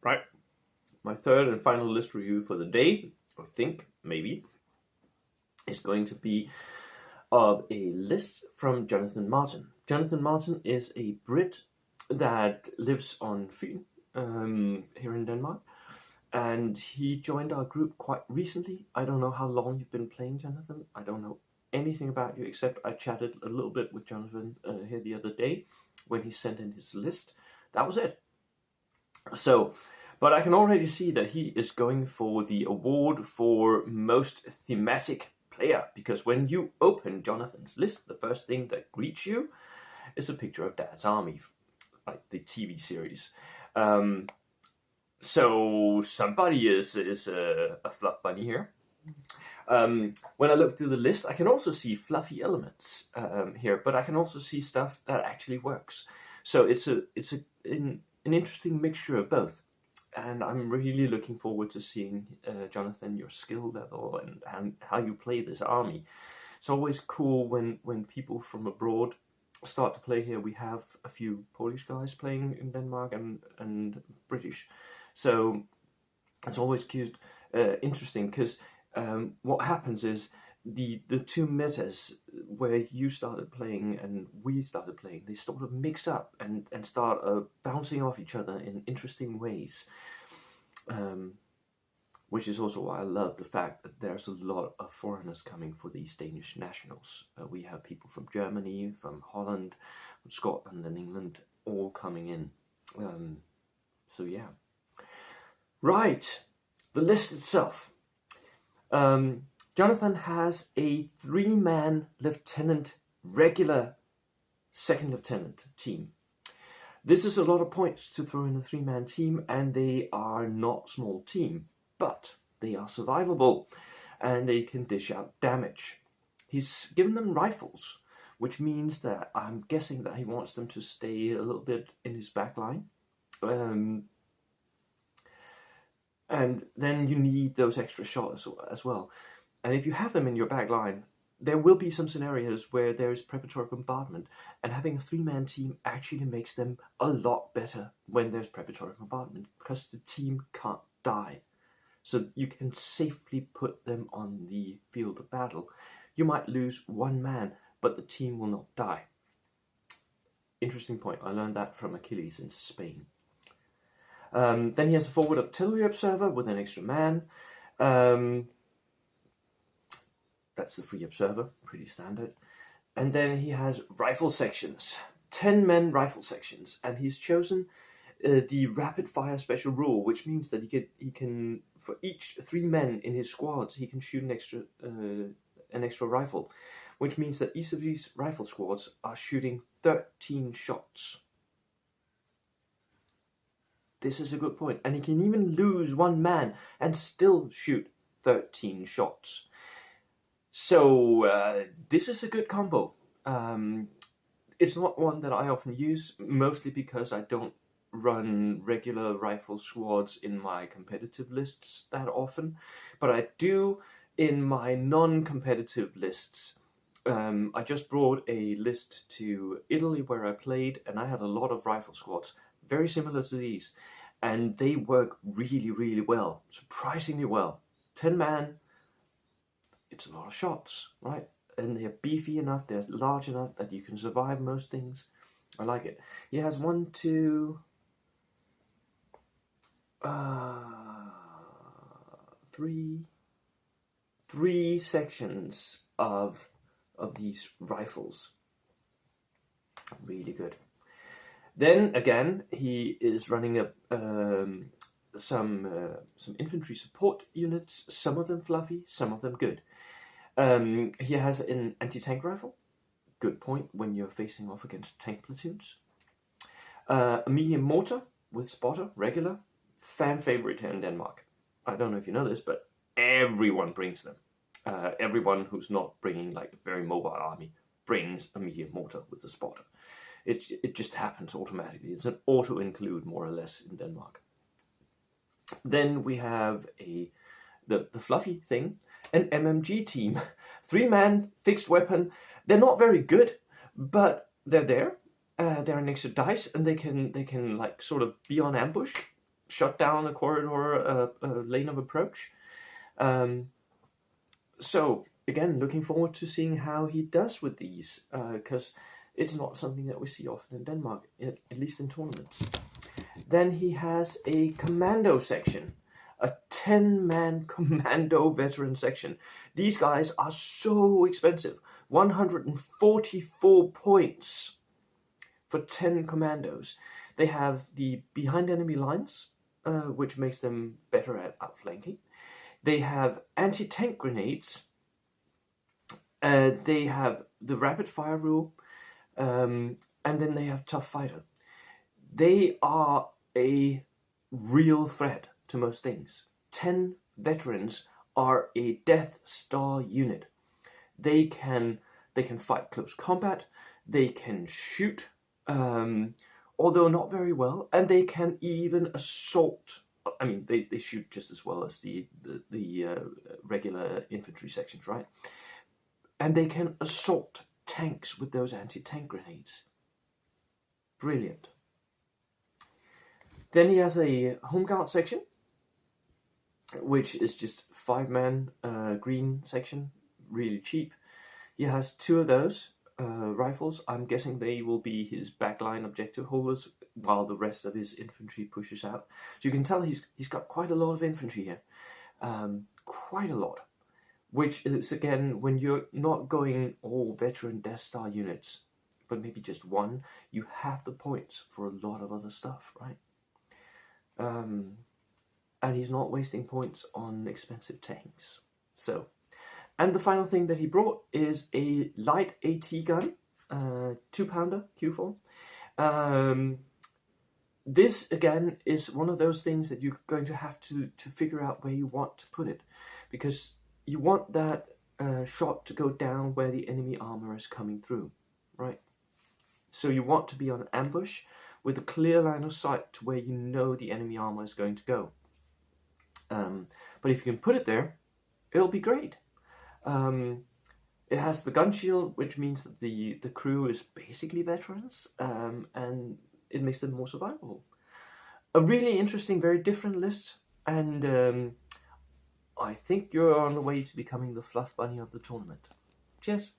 Right, my third and final list review for the day, I think, maybe, is going to be of a list from Jonathan Martin. Jonathan Martin is a Brit that lives on Fyn, here in Denmark, and he joined our group quite recently. I don't know how long you've been playing, Jonathan. I don't know anything about you except I chatted a little bit with Jonathan here the other day when he sent in his list. That was it. So, but I can already see that he is going for the award for most thematic player, because when you open Jonathan's list, the first thing that greets you is a picture of Dad's Army, like the TV series. So somebody is a fluff bunny here. When I look through the list, I can also see fluffy elements here, but I can also see stuff that actually works. So it's an interesting mixture of both, and I'm really looking forward to seeing, Jonathan, your skill level and how you play this army. It's always cool when people from abroad start to play here. We have a few Polish guys playing in Denmark and British, so it's always cute, interesting, because what happens is the two metas where you started playing and we started playing, they sort of mix up and start bouncing off each other in interesting ways, which is also why I love the fact that there's a lot of foreigners coming for these Danish Nationals. We have people from Germany, from Holland, from Scotland and England all coming in. So yeah. Right, the list itself. Jonathan has a 3-man lieutenant, regular second lieutenant team. This is a lot of points to throw in a 3-man team, and they are not small team, but they are survivable, and they can dish out damage. He's given them rifles, which means that I'm guessing that he wants them to stay a little bit in his back line. And then you need those extra shots as well. And if you have them in your back line, there will be some scenarios where there is preparatory bombardment, and having a 3-man team actually makes them a lot better when there's preparatory bombardment, because the team can't die. So you can safely put them on the field of battle. You might lose 1 man, but the team will not die. Interesting point. I learned that from Achilles in Spain. Then he has a forward artillery observer with an extra man. That's the free observer, pretty standard. And then he has rifle sections, 10 men rifle sections, and he's chosen the rapid fire special rule, which means that he can for each 3 men in his squads, he can shoot an extra rifle, which means that each of these rifle squads are shooting 13 shots. This is a good point, and he can even lose 1 man and still shoot 13 shots. So this is a good combo. It's not one that I often use, mostly because I don't run regular rifle squads in my competitive lists that often, but I do in my non-competitive lists. I just brought a list to Italy where I played, and I had a lot of rifle squads, very similar to these, and they work really, really well, surprisingly well. 10 man, it's a lot of shots, right? And they're beefy enough, they're large enough that you can survive most things. I like it. He has 1, 2, 3 sections of these rifles. Really good. Then again, he is running some infantry support units. Some of them fluffy, some of them good. He has an anti-tank rifle. Good point when you're facing off against tank platoons. A medium mortar with spotter, regular. Fan favorite here in Denmark. I don't know if you know this, but everyone brings them. Everyone who's not bringing like a very mobile army brings a medium mortar with a spotter. It just happens automatically. It's an auto-include, more or less, in Denmark. Then we have the fluffy thing, an MMG team. 3-man, fixed weapon. They're not very good, but they're there. They're an extra dice, and they can like sort of be on ambush. shut down a corridor, a lane of approach. So again, looking forward to seeing how he does with these, because it's not something that we see often in Denmark, at least in tournaments. Then he has a commando section, a 10-man commando veteran section. These guys are so expensive. 144 points for 10 commandos. They have the behind enemy lines, which makes them better at outflanking. They have anti-tank grenades. They have the rapid fire rule, and then they have tough fighter. They are a real threat to most things. 10 veterans are a Death Star unit. They can fight close combat. They can shoot, although not very well, and they can even assault. I mean, they shoot just as well as the regular infantry sections, right? And they can assault tanks with those anti-tank grenades. Brilliant. Then he has a home guard section, which is just 5-man green section, really cheap. He has 2 of those rifles. I'm guessing they will be his backline objective holders, while the rest of his infantry pushes out. So you can tell he's got quite a lot of infantry here, quite a lot. Which is, again, when you're not going all veteran Death Star units, but maybe just one, you have the points for a lot of other stuff, right? And he's not wasting points on expensive tanks. So, and the final thing that he brought is a light AT gun, 2-pounder Q4. This, again, is one of those things that you're going to have to figure out where you want to put it, because you want that shot to go down where the enemy armor is coming through, right? So you want to be on ambush with a clear line of sight to where you know the enemy armor is going to go. But if you can put it there, it'll be great. It has the gun shield, which means that the crew is basically veterans, and it makes them more survivable. A really interesting, very different list, and I think you're on the way to becoming the fluff bunny of the tournament. Cheers.